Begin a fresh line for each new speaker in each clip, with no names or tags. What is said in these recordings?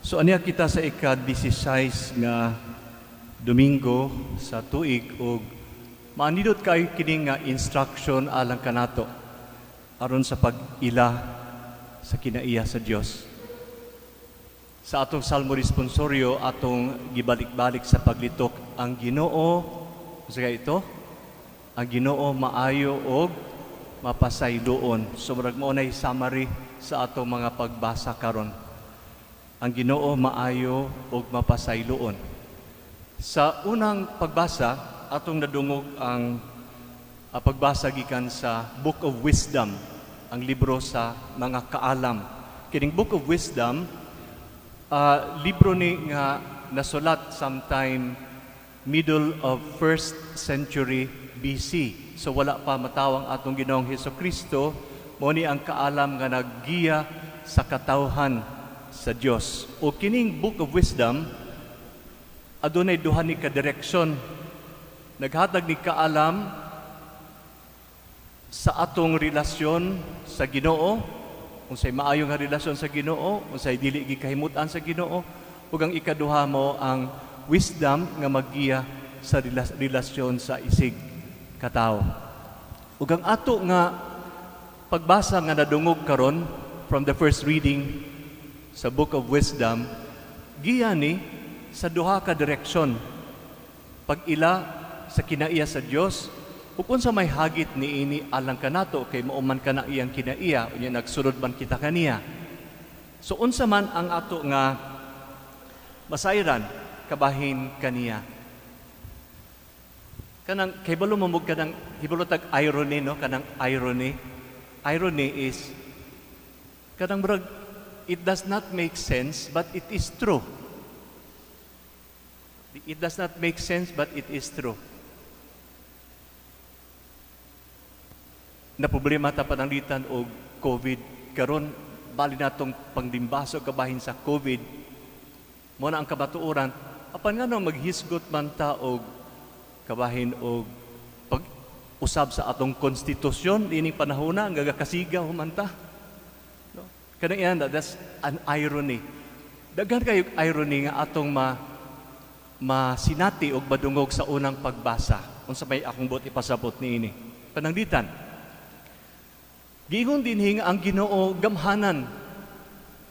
So aniya kita sa ika-16 nga Domingo sa tuig ug maanidot kayo kini nga instruction alang kanato aron sa pag-ila sa kinaiya sa Dios. Sa atong salmo responsoryo atong gibalik-balik sa paglitok ang Ginoo sa ito ang Ginoo maayo og mapasayloon. So murag mo nay summary sa atong mga pagbasa karon. Ang Ginoo maayo og mapasayloon. Sa unang pagbasa, atong nadungog ang pagbasa gikan sa Book of Wisdom, ang libro sa mga kaalam. Kining Book of Wisdom, libro ni nga nasulat sometime middle of 1st century BC. So wala pa matawang atong Ginoong Hesukristo, mao ni ang kaalam nga naggiya sa katawhan sa Dios. O kining Book of Wisdom adunay duha ni ka direksyon. Naghatag ni kaalam sa atong relasyon sa Ginoo, unsay maayo nga relasyon sa Ginoo, unsay dili gikahimutan sa Ginoo, ug ang ikaduha mo ang wisdom nga maggiya sa relasyon sa isig katawo. Ug ang ato nga pagbasa nga nadungog karon from the first reading sa Book of Wisdom, giya ni sa duha ka direksyon. Pag-ila sa kinaiya sa Dios, ug unsa may hagit niini alang kanato kay mauman kana iyang kinaiya, unya nagsulod man kita kaniya. So unsa man ang ato nga masayran kabahin kaniya. Kanang kay balo mamug kanang hibulotag irony, no, kanang irony. Irony is kanang murag it does not make sense, but it is true. It does not make sense, but it is true. Na problema ta pananglitan og COVID karon bali natong pangdimbaso kabahin sa COVID. Mo na ang kabatuoran apan ngano maghisgot man ta og kabahin og pag-usab sa atong konstitusyon ining panahona ang gagakasigaw man ta. Kanang that's an irony. Daghan kayo irony nga atong masinati og madungog sa unang pagbasa. Unsa may akong buot ipasabot niini. Pananglitan. Giingon dinhi nga ang Ginoo gamhanan.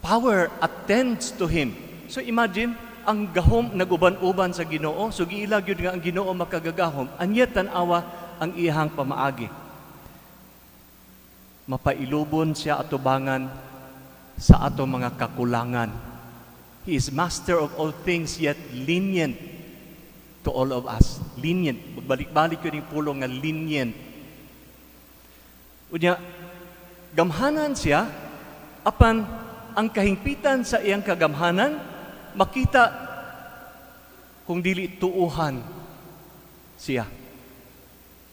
Power attends to him. So imagine ang gahom naguban-uban sa Ginoo, so giilag yun nga ang Ginoo makagagahom. Anyat tan-awa ang iyang pamaagi. Mapailubon siya atubangan sa ato mga kakulangan. He is master of all things, yet lenient to all of us. Lenient. Magbalik-balik yun yung pulong nga lenient. Unya, gamhanan siya, apan ang kahingpitan sa iyang kagamhanan, makita kung dili tuuhan siya.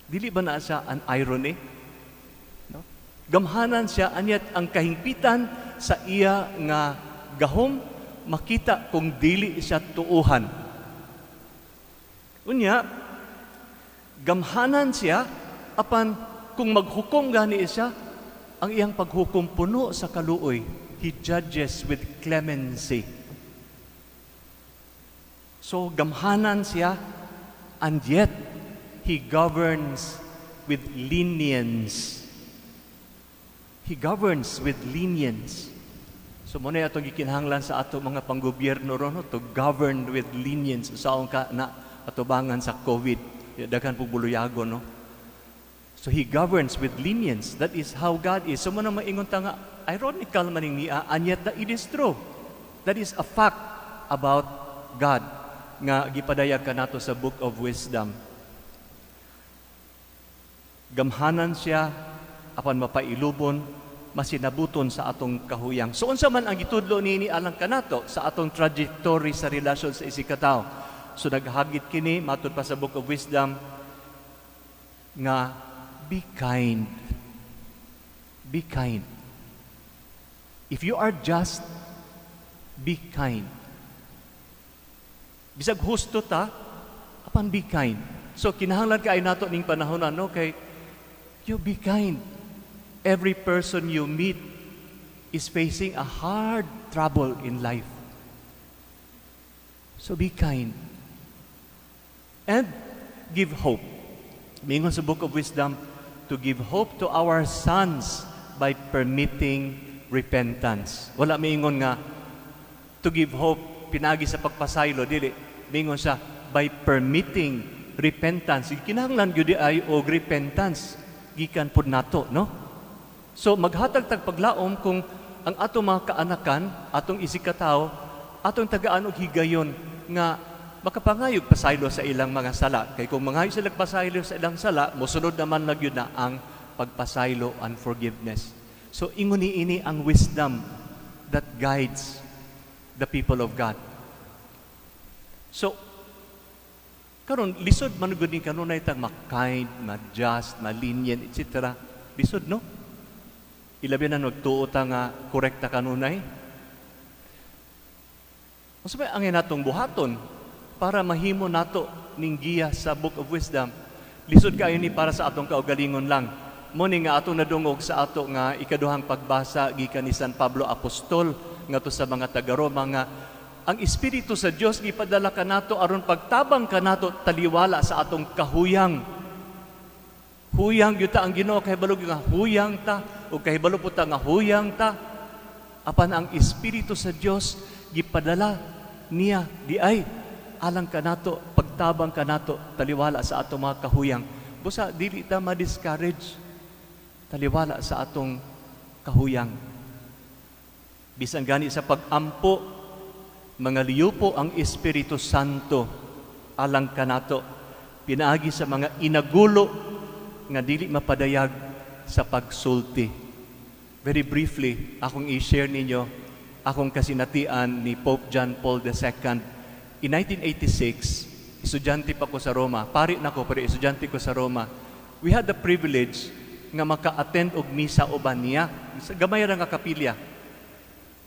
Dili ba na siya an irony? No? Gamhanan siya, anyat ang kahingpitan sa iya nga gahom, makita kung dili siya tuuhan. Unya, gamhanan siya, apan kung maghukom gani siya, ang iyang paghukom puno sa kaluoy. He judges with clemency. So, gamhanan siya, and yet, He governs with lenience. He governs with lenience. So muna itong gikinahanglan sa ato mga panggobyerno ron, to govern with lenience. Saong ka na atubangan sa COVID. Daghan po buluyago, no? So He governs with lenience. That is how God is. So muna maingon ta nga, ironical maning niya, and yet that it is true. That is a fact about God nga gipadayag kanato sa Book of Wisdom. Gamhanan siya, apan mapailubon, masinabuton sa atong kahuyang. So unsa man ang gitudlo niini alang kanato sa atong trajectory sa relasyon sa isikataw. So naghagit kini matud pa sa Book of Wisdom nga be kind. Be kind. If you are just, be kind. Bisag husto ta, apan be kind. So kinahanglan kay nato ning panahon no kay you be kind. Every person you meet is facing a hard trouble in life. So be kind. And give hope. Mingon sa Book of Wisdom, to give hope to our sons by permitting repentance. Wala mingon nga, to give hope, pinagi sa pagpasaylo, dili. Mingon siya, by permitting repentance. Kinahanglan gyud ay og repentance. Gikan pud nato, no? So maghatag tag paglaom kung ang atong mga kaanakan, atong isikataw, atong tagaan og higayon nga makapangayog pasaylo sa ilang mga sala. Kay kung mangayog sila pasaylo sa ilang sala, mosunod naman lang yun na ang pagpasaylo and forgiveness. So ingon ini ang wisdom that guides the people of God. So karon lisod man gud ni kanunay tang ma-kind, ma-just, ma-lenient, etc. Lisod no? Ilabi na nagtuo ta nga korekta kanunay. Unsa ba ang natong buhaton para mahimo nato ning giya sa Book of Wisdom? Lisod kayo ni para sa atong kaugalingon lang. Mo ni nga atong nadungog sa ato nga ikaduhang pagbasa gikan ni San Pablo Apostol ngadto sa mga taga-Roma nga ang Espiritu sa Dios gipadala kanato aron pagtabang kanato taliwala sa atong kahuyang. Huyang gyud ta ang Ginoo kay balog nga huyang ta o kay balog puta nga huyang ta. Apan ang Espiritu sa Dios gipadala niya di ay alang kanato pagtabang kanato taliwala sa atong mga kahuyang. Busa dili ta ma-discourage taliwala sa atong kahuyang. Bisan gani sa pagampo, mga liyupo ang Espiritu Santo alang kanato pinaagi sa mga inagulo nga dili mapadayag sa pagsulti. Very briefly, akong i-share ninyo akong kasinatian ni Pope John Paul II. In 1986, estudyante pa ko sa Roma. Pari na ko, pero estudyante ko sa Roma. We had the privilege nga maka-attend og misa uban niya sa gamay ra nga kapilya.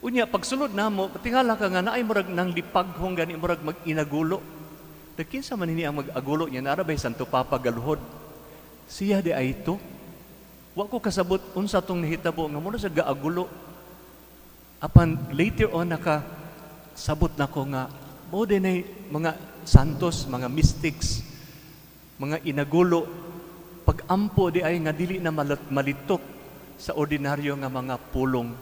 Unya pagsulod namo, tingala ka nga naay murag nang lipaghong gani murag mag-inagulo. Kinsa man ini ang mag-agulo niya narabay Santo Papa Galuhod. Siya di ay ito. Wa ko kasabot unsa tong nahitabo nga muna sa gaagulo. Apan later on sabot na ko nga mo din ay mga santos, mga mystics, mga inagulo, pag-ampo di ay nga dili na malitok sa ordinaryo nga mga pulong.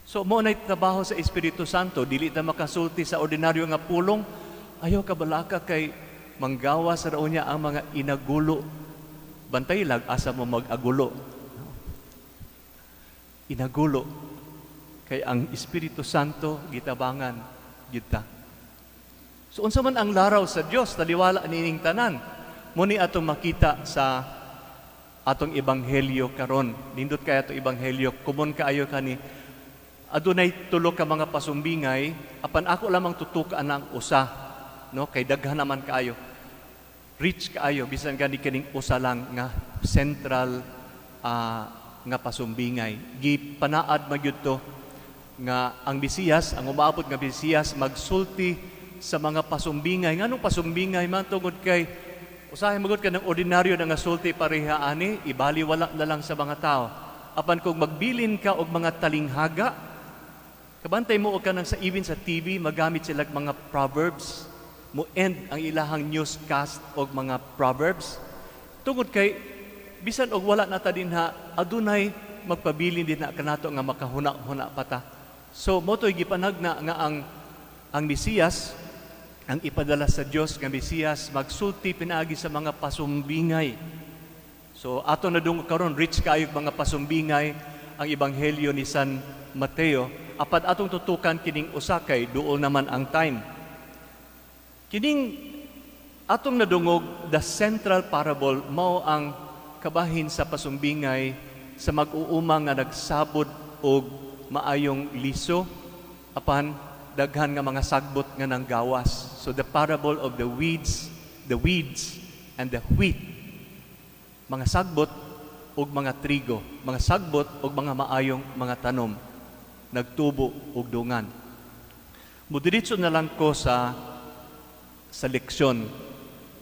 So mo na trabaho sa Espiritu Santo, dili ta makasulti sa ordinaryo nga pulong, ayaw kabalaka kay manggawas raw niya ang mga inagulo. Bantay lag asa mo mag-agulo. Inagulo. Kay ang Espiritu Santo gitabangan kita. So unsa man ang laraw sa Dios taliwala nining tanan. Muni atong makita sa atong ebanghelyo karon. Nindot kay atong ebanghelyo kumon kaayo kani adunay tulo ka mga pasumbingay apan ako lamang tutukan ang usa, no? Kay daghan naman kaayo. Rich kaayo bisan gani kining usa lang nga central nga pasumbingay. Gipanaad magyud to nga ang Mesiyas, ang umaabot nga Mesiyas magsulti sa mga pasumbingay. Nganong pasumbingay man tungod kay usahay magud ka ng ordinaryo nga sulti pareha ani, ibaliwala na lang sa mga tao. Apan kung magbilin ka og mga talinghaga, kabantay mo og kanang sa even sa TV magamit sila mga proverbs, mo end ang ilahang newscast og mga proverbs. Tungod kay bisan og wala na ta dinha, adunay magpabilin din na kanato nga makahuna-huna pata. So motoy gipanag na nga ang Mesiyas, ang ipadala sa Dios nga Mesiyas magsulti pinaagi sa mga pasumbingay. So ato na dung karon rich kaayog mga pasumbingay ang ebanghelyo ni San Mateo. Apat atong tutukan kining usa kay duol naman ang time. Kining atong nadungog the central parable mao ang kabahin sa pasumbingay sa mag-uumang nga nagsabod og maayong liso apan daghan nga mga sagbot nga nang gawas. So the parable of the weeds and the wheat. Mga sagbot og mga trigo, mga sagbot og mga maayong mga tanom, nagtubo og dungan. Mudiritso na lang ko sa leksyon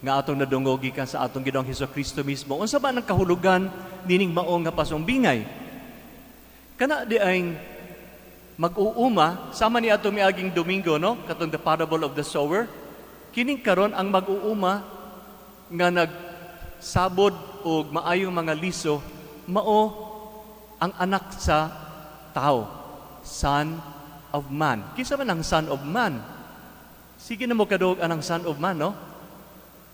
nga atong nadungog gikan sa atong Ginoong Hesukristo mismo. Unsa ba ang kahulugan nining mao nga pasumbingay? Kana di ay mag-uuma sama ni ato miaging Domingo, no, katong the parable of the sower. Kining karon ang mag-uuma nga nagsabod og maayong mga liso mao ang anak sa tao, Son of Man. Kinsa man ang Son of Man? Sige na mo kadug anang Son of Man, no?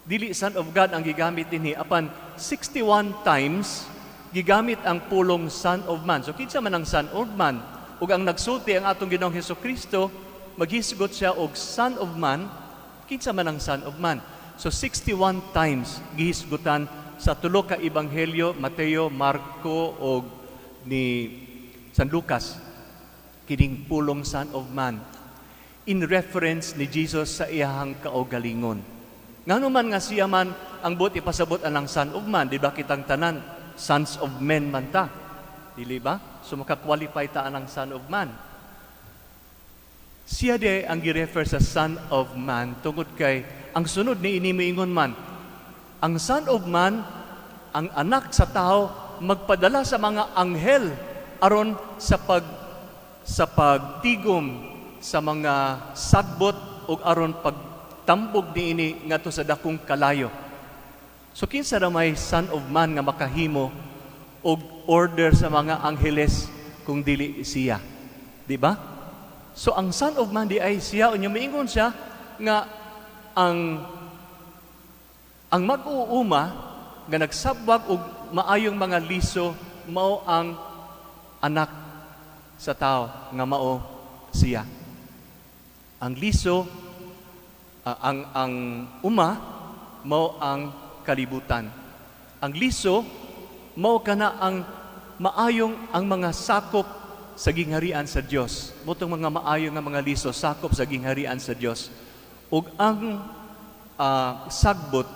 Dili Son of God ang gigamit dinhi, apan 61 times gigamit ang pulong Son of Man. So kinsa man ang Son of Man? Ug ang nagsulti ang atong Ginoong Hesukristo, maghisgot siya og Son of Man. Kinsa man ang Son of Man? So 61 times gihisgutan sa tulo ka ebanghelyo, Mateo, Marco ug ni San Lucas, kining pulong Son of Man in reference ni Jesus sa iyahang kaugalingon. Ngano man nga siya man ang buot ipasabot anang Son of Man, di ba kitang tanan sons of men man ta, dili ba? So makakwalify ta anang Son of Man. Siya de ang gi-refer sa Son of Man tungod kay ang sunod ni ini moingon man, ang Son of Man, ang anak sa tao, magpadala sa mga anghel aron sa pagtigom sa mga sagbot o aron pagtambog niini ngadto sa dakong kalayo. So kinsa ra may Son of Man nga makahimo og order sa mga angheles kung dili siya, di ba? So ang Son of Man di ay siya, unya miingon siya nga ang mag-uuma nga nagsabwag og maayong mga liso mao ang anak sa tao nga mao siya. Ang liso, ang uma mao ang kalibutan. Ang liso mao kana ang maayong ang mga sakop sa gingharian sa Dios. Motong mga maayong nga mga liso sakop sa gingharian sa Dios. Ug ang sagbot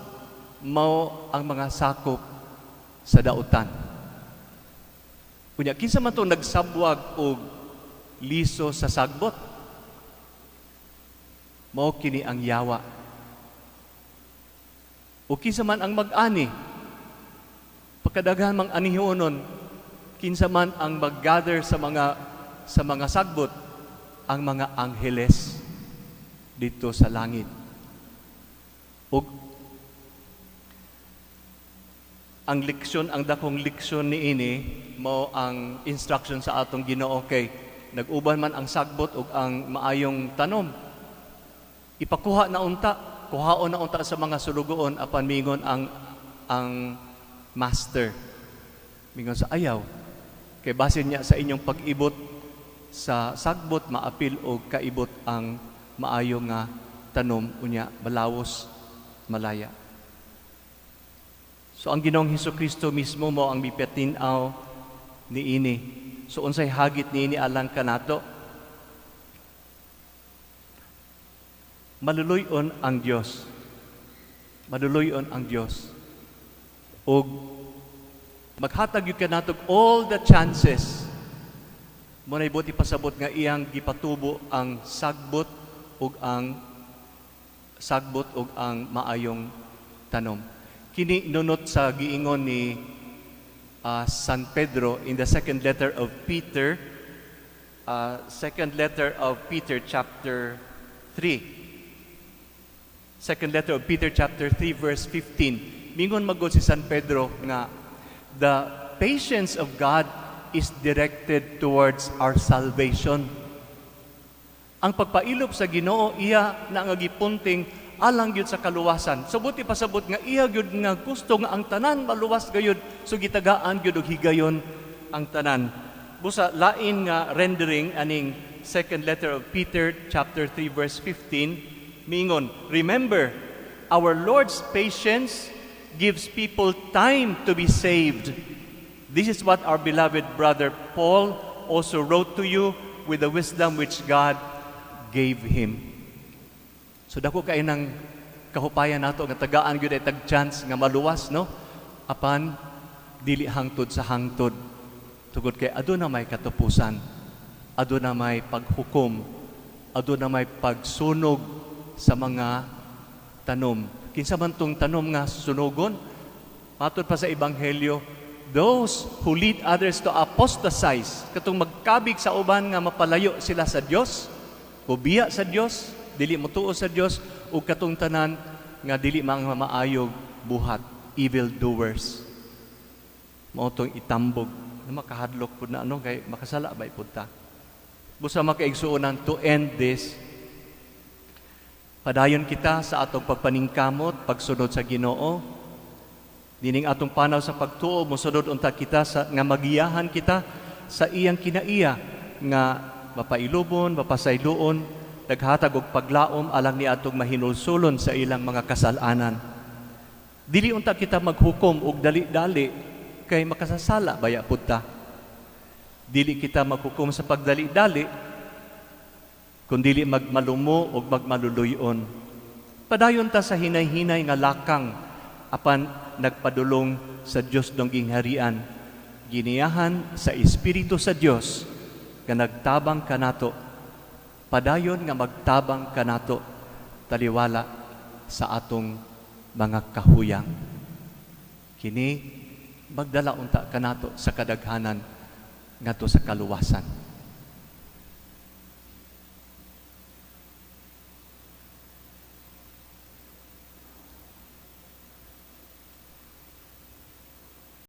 mao ang mga sakop sa dautan. Kunya kinsa man to nagsabwag og liso sa sagbot? Mao kini ang yawa. O kinsa man ang mag-ani? Pagkadaghan mang anihonon, kinsa man ang mag-gather sa mga sagbot? Ang mga angheles dito sa langit. Ug ang leksyon, ang dakong leksyon niini mao ang instruction sa atong Ginoo kay nag-uban man ang sagbot ug ang maayong tanom. Ipakuha na unta, kuhaon na unta sa mga sulugoon apan mingon ang master. Mingon sa ayaw. Kay basin niya sa inyong pag-ibot sa sagbot maapil og kaibot ang maayo nga tanom unya balawos malaya. So ang Ginoong Hesukristo mismo mo ang mipatin-aw niini. So unsay hagit niini alang kanato? Maluluyon ang Dios. Maluluyon ang Dios. Og maghatag yung kanatog all the chances mo na ibuti pasabot nga iyang gipatubo ang sagbot ug ang maayong tanom. Kini nunot sa giingon ni San Pedro in the second letter of Peter chapter 3. Second letter of Peter chapter 3 verse 15. Mingon magod si San Pedro nga the patience of God is directed towards our salvation. Ang pagpailop sa Ginoo iya na nga gipunting alang gyud sa kaluwasan. So buti pasabot nga iya gyud nga gusto nga ang tanan maluwas gayud, so gitagaan gyud og higayon ang tanan. Busa lain nga rendering aning second letter of Peter chapter 3 verse 15 mingon, remember our Lord's patience gives people time to be saved. This is what our beloved brother Paul also wrote to you with the wisdom which God gave him. So dako kay nang kahupayan nato nga tagaan gyud ay tag-chance nga maluwas, no? Apan dili hangtod sa hangtod. Tugod kay aduna may katupusan, aduna may paghukom, aduna may pagsunog sa mga tanom. Kinsa man tong tanom nga sunugon? Matod pa sa ebanghelyo, those who lead others to apostatize, katong magkabig sa uban nga mapalayo sila sa Dios, bubiya sa Dios, dili motuo sa Dios, ug katong tanan nga dili mga maayog buhat, evil doers. Mao tong itambog na makahadlok pud na kay makasala ba pud ta. Busa makaigsuonan to end this. Padayon kita sa atong pagpaningkamot, pagsunod sa Ginoo. Dining atong panaw sa pagtuo, mosunod unta kita nga magiyahan kita sa iyang kinaiya nga mapailubon, mapasayloon, naghatag og paglaom alang ni atong mahinulsulon sa ilang mga kasalanan. Dili unta kita maghukom og dali-dali kay makasasala baya pud ta. Dili kita maghukom sa pagdali-dali kundi magmalumo o magmaluluyon. Padayon ta sa hinay-hinay nga lakang apan nagpadulong sa Dios dong gingharian, giniyahan sa Espiritu sa Dios nga nagtabang kanato. Padayon nga magtabang kanato taliwala sa atong mga kahuyang. Kini magdala unta kanato sa kadaghanan ngadto sa kaluwasan.